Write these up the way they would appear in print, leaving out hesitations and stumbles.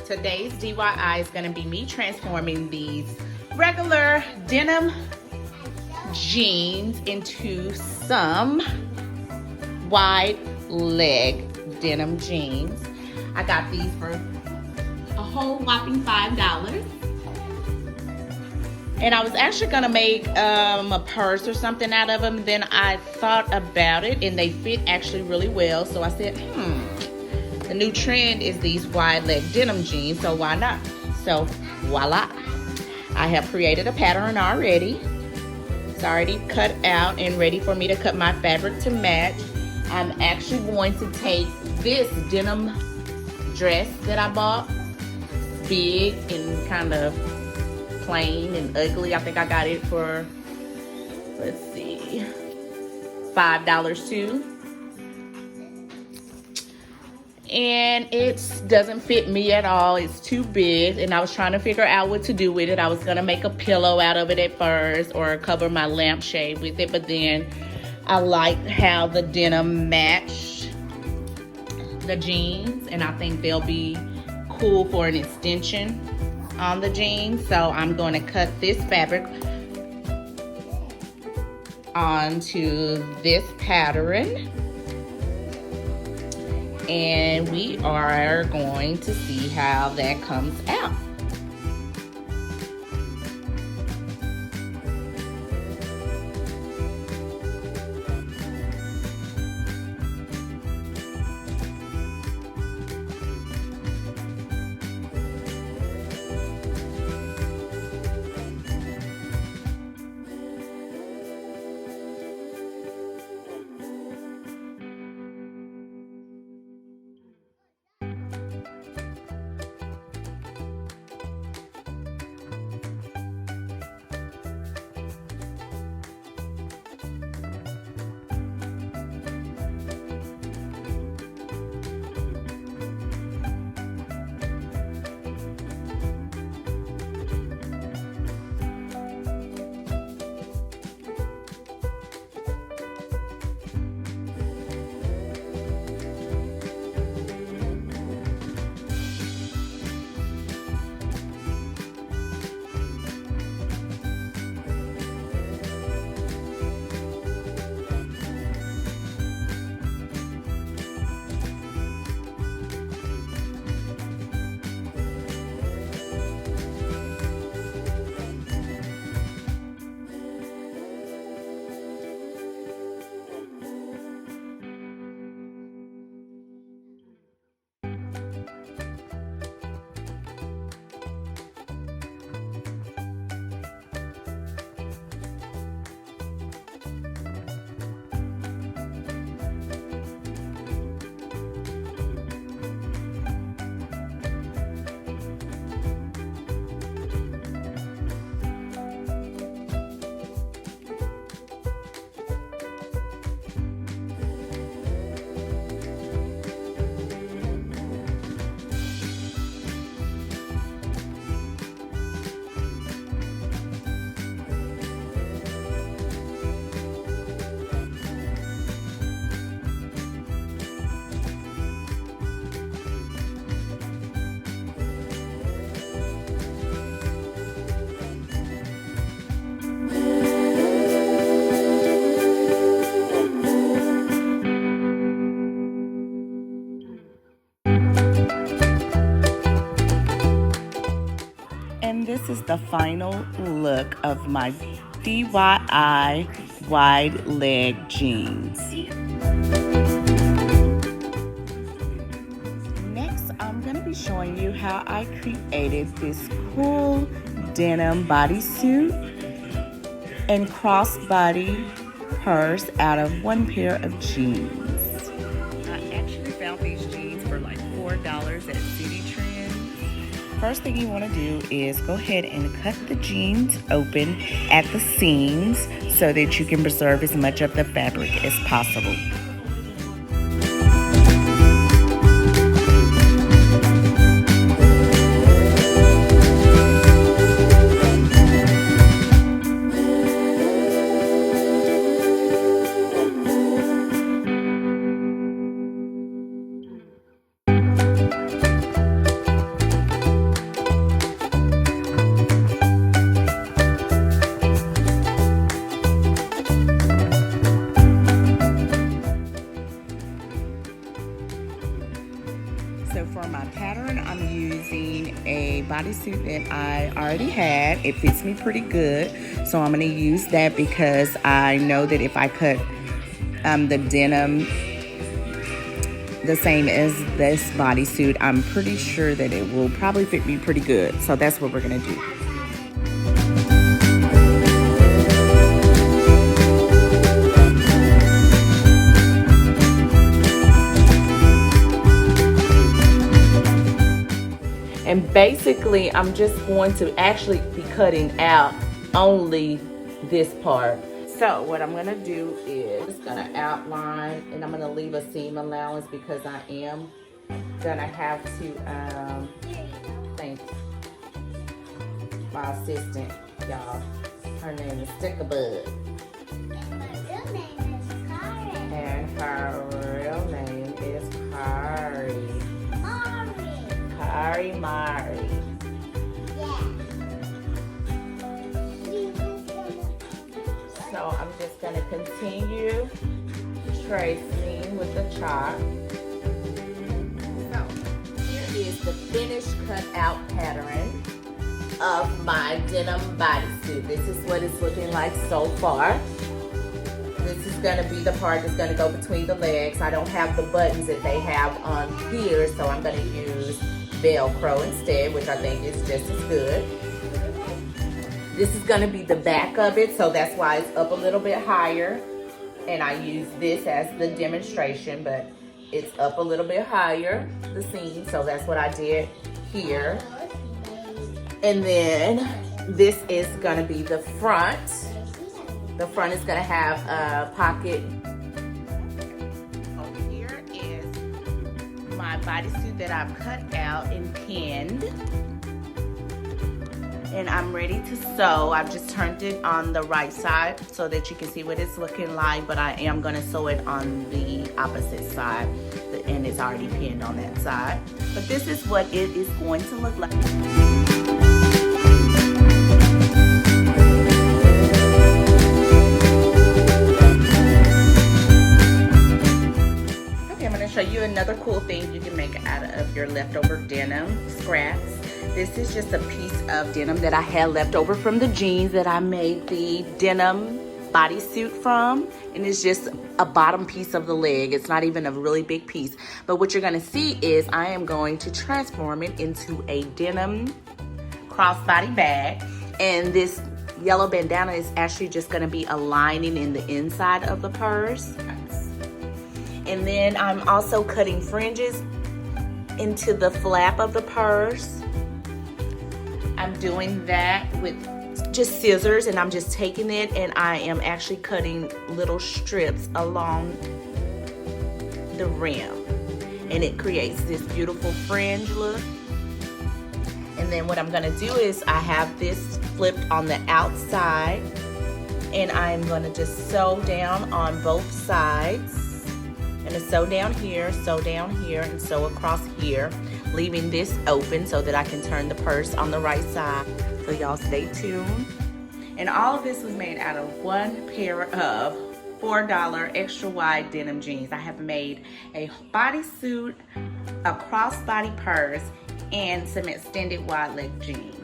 Today's DIY is going to be me transforming these regular denim jeans into some wide leg denim jeans. I got these for a whole whopping $5. And I was actually gonna make a purse or something out of them. Then I thought about it and they fit actually really well. So I said, the new trend is these wide leg denim jeans, so why not? So voila. I have created a pattern already. It's already cut out and ready for me to cut my fabric to match. I'm actually going to take this denim dress that I bought, big and kind of plain and ugly. I think I got it for, let's see, $5 too. And it doesn't fit me at all. It's too big, and I was trying to figure out what to do with it. I was gonna make a pillow out of it at first or cover my lampshade with it, but then I liked how the denim matched the jeans, and I think they'll be cool for an extension on the jeans. So I'm going to cut this fabric onto this pattern, and we are going to see how that comes out. This is the final look of my DIY wide leg jeans. Next, I'm going to be showing you how I created this cool denim bodysuit and crossbody purse out of one pair of jeans. I actually found these jeans for like $4 at City Trend. First thing you want to do is go ahead and cut the jeans open at the seams so that you can preserve as much of the fabric as possible. So for my pattern, I'm using a bodysuit that I already had. It fits me pretty good. So I'm gonna use that because I know that if I cut the denim the same as this bodysuit, I'm pretty sure that it will probably fit me pretty good. So that's what we're gonna do. And basically, I'm just going to actually be cutting out only this part. So what I'm gonna do is just gonna outline, and I'm gonna leave a seam allowance because I am gonna have to thank my assistant, y'all. Her name is Stickabug. And her real name is Kari. Mari. So I'm just going to continue tracing with the chalk. So here is the finished cut out pattern of my denim bodysuit. This is what it's looking like so far. This is going to be the part that's going to go between the legs. I don't have the buttons that they have on here, so I'm going to use Velcro instead, which I think is just as good. This is going to be the back of it, so that's why it's up a little bit higher. And I use this as the demonstration, but it's up a little bit higher, the seam, so that's what I did here. And then this is going to be the front. The front is going to have a pocket. Over here is my bodysuit that I've cut out and pinned. And I'm ready to sew. I've just turned it on the right side so that you can see what it's looking like, but I am going to sew it on the opposite side, and it's already pinned on that side. But this is what it is going to look like. Okay, I'm going to show you another cool thing you can make out of your leftover denim scraps. This is just a piece of denim that I had left over from the jeans that I made the denim bodysuit from. And it's just a bottom piece of the leg. It's not even a really big piece. But what you're going to see is I am going to transform it into a denim crossbody bag. And this yellow bandana is actually just going to be a lining in the inside of the purse. And then I'm also cutting fringes into the flap of the purse. I'm doing that with just scissors, and I'm just taking it and I am actually cutting little strips along the rim, and it creates this beautiful fringe look. And then what I'm gonna do is I have this flipped on the outside, and I'm gonna just sew down on both sides. I'm gonna sew down here, and sew across here, leaving this open so that I can turn the purse on the right side. So y'all stay tuned. And all of this was made out of one pair of $4 extra wide denim jeans. I have made a bodysuit, a crossbody purse, and some extended wide leg jeans.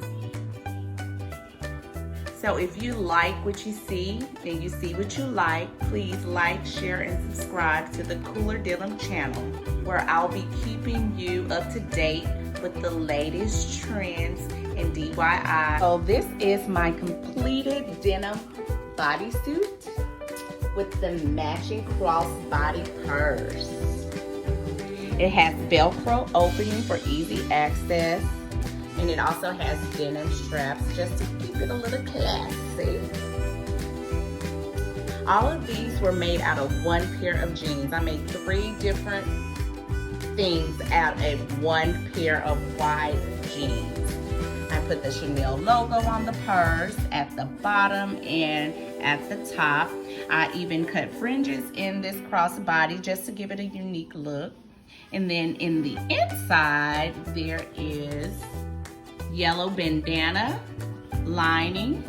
So if you like what you see and you see what you like, please like, share, and subscribe to the Cooler Denim channel, where I'll be keeping you up to date with the latest trends and DIY. So this is my completed denim bodysuit with the matching crossbody purse. It has Velcro opening for easy access, and it also has denim straps just to keep it a little classy. All of these were made out of one pair of jeans. I made 3 different things out of one pair of wide jeans. I put the Chanel logo on the purse at the bottom and at the top. I even cut fringes in this crossbody just to give it a unique look. And then in the inside, there is yellow bandana lining.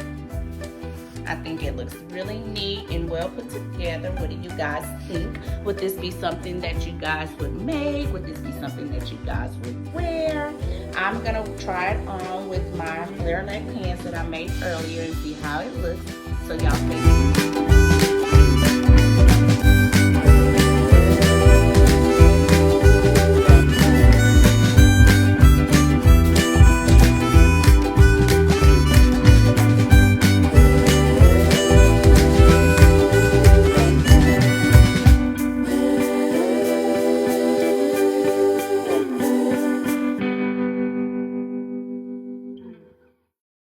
I think it looks really neat and well put together. What do you guys think? Would this be something that you guys would make? Would this be something that you guys would wear? I'm gonna try it on with my flare neck pants that I made earlier and see how it looks. So y'all stay tuned.